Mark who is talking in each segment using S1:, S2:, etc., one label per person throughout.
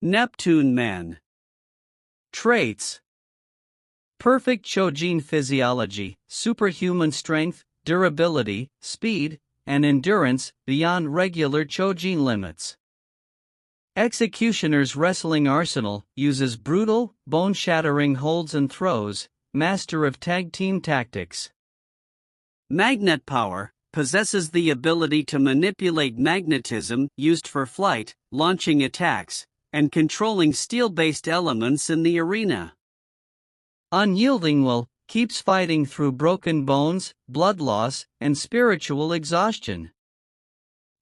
S1: Neptuneman. Traits: perfect Chojin physiology, superhuman strength, durability, speed, and endurance beyond regular Chojin limits. Executioner's wrestling arsenal uses brutal, bone-shattering holds and throws, master of tag team tactics. Magnet power: possesses the ability to manipulate magnetism used for flight, launching attacks, and controlling steel-based elements in the arena. Unyielding will: keeps fighting through broken bones, blood loss, and spiritual exhaustion.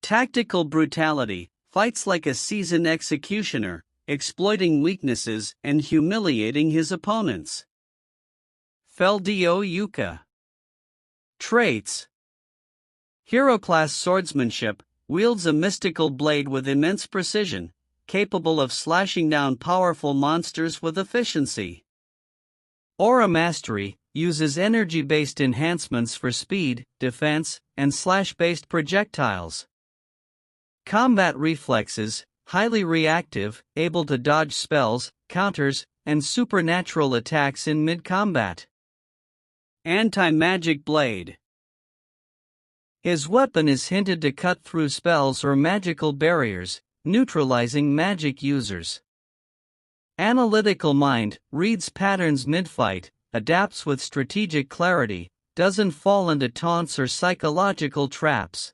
S1: Tactical brutality: fights like a seasoned executioner, exploiting weaknesses and humiliating his opponents. Feldio Yuke. Traits: hero-class swordsmanship, wields a mystical blade with immense precision, capable of slashing down powerful monsters with efficiency. Aura mastery: uses energy-based enhancements for speed, defense, and slash-based projectiles. Combat reflexes: highly reactive, able to dodge spells, counters, and supernatural attacks in mid-combat. Anti-magic blade: his weapon is hinted to cut through spells or magical barriers, neutralizing magic users. Analytical mind: reads patterns mid-fight, adapts with strategic clarity, doesn't fall into taunts or psychological traps.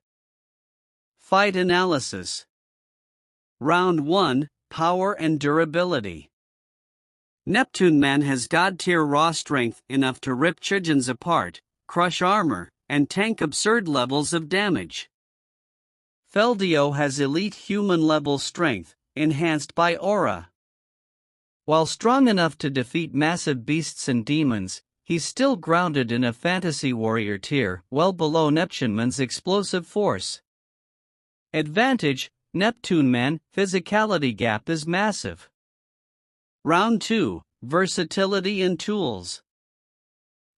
S1: Fight analysis. Round 1: Power and durability. Neptuneman has god-tier raw strength enough to rip Chojins apart, crush armor, and tank absurd levels of damage. Feldio has elite human-level strength, enhanced by aura. While strong enough to defeat massive beasts and demons, he's still grounded in a fantasy warrior tier, well below Neptuneman's explosive force. Advantage: Neptuneman, physicality gap is massive. Round 2: Versatility and tools.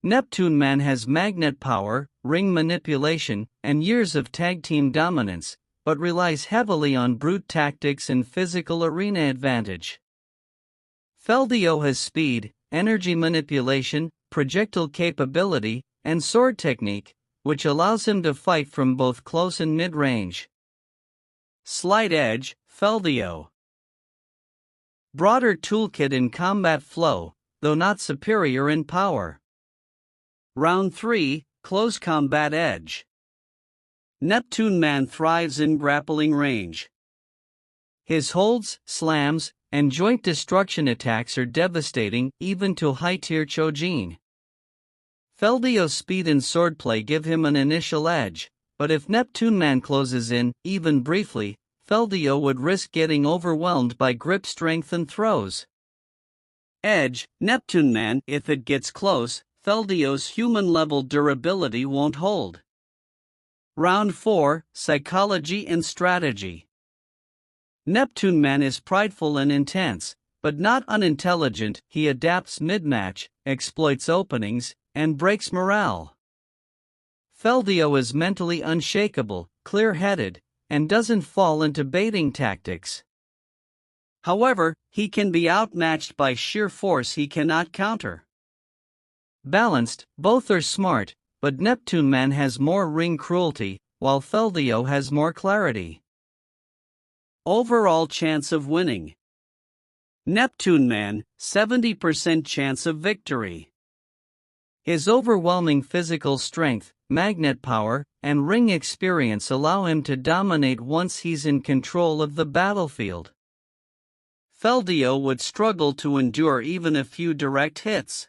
S1: Neptuneman has magnet power, ring manipulation, and years of tag team dominance, but relies heavily on brute tactics and physical arena advantage. Feldio has speed, energy manipulation, projectile capability, and sword technique, which allows him to fight from both close and mid-range. Slight edge: Feldio. Broader toolkit in combat flow, though not superior in power. Round 3: Close combat edge. Neptuneman thrives in grappling range. His holds, slams, and joint destruction attacks are devastating even to high-tier Chojin. Feldio's speed and swordplay give him an initial edge, but if Neptuneman closes in, even briefly, Feldio would risk getting overwhelmed by grip strength and throws. Edge: Neptuneman: if it gets close, Feldio's human-level durability won't hold. Round 4: Psychology and strategy. Neptuneman is prideful and intense, but not unintelligent. He adapts mid-match, exploits openings, and breaks morale. Feldio is mentally unshakable, clear-headed, and doesn't fall into baiting tactics. However, he can be outmatched by sheer force he cannot counter. Balanced: both are smart, but Neptuneman has more ring cruelty, while Feldio has more clarity. Overall chance of winning. Neptuneman, 70% chance of victory. His overwhelming physical strength, magnet power, and ring experience allow him to dominate once he's in control of the battlefield. Feldio would struggle to endure even a few direct hits.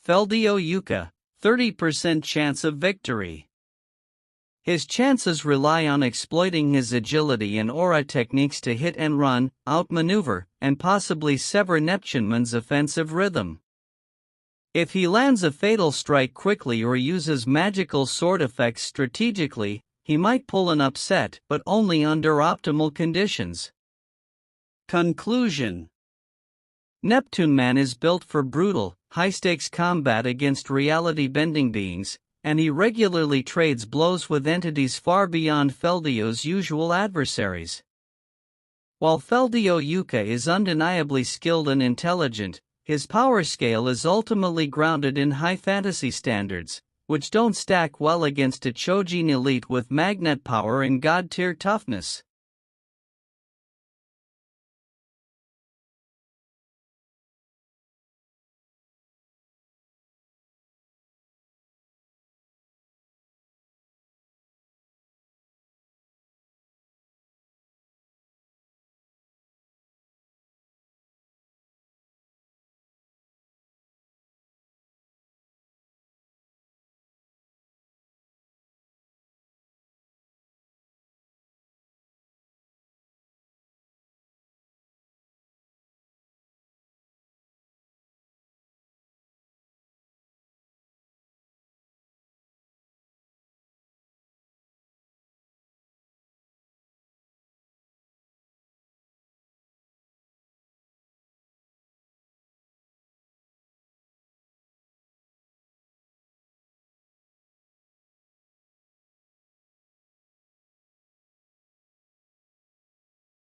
S1: Feldio Yuke, 30% chance of victory. His chances rely on exploiting his agility and aura techniques to hit and run, outmaneuver, and possibly sever Neptuneman's offensive rhythm. If he lands a fatal strike quickly or uses magical sword effects strategically, he might pull an upset, but only under optimal conditions. Conclusion: Neptuneman is built for brutal, high-stakes combat against reality-bending beings, and he regularly trades blows with entities far beyond Feldio's usual adversaries. While Feldio Yuke is undeniably skilled and intelligent, his power scale is ultimately grounded in high fantasy standards, which don't stack well against a Chojin elite with magnet power and god-tier toughness.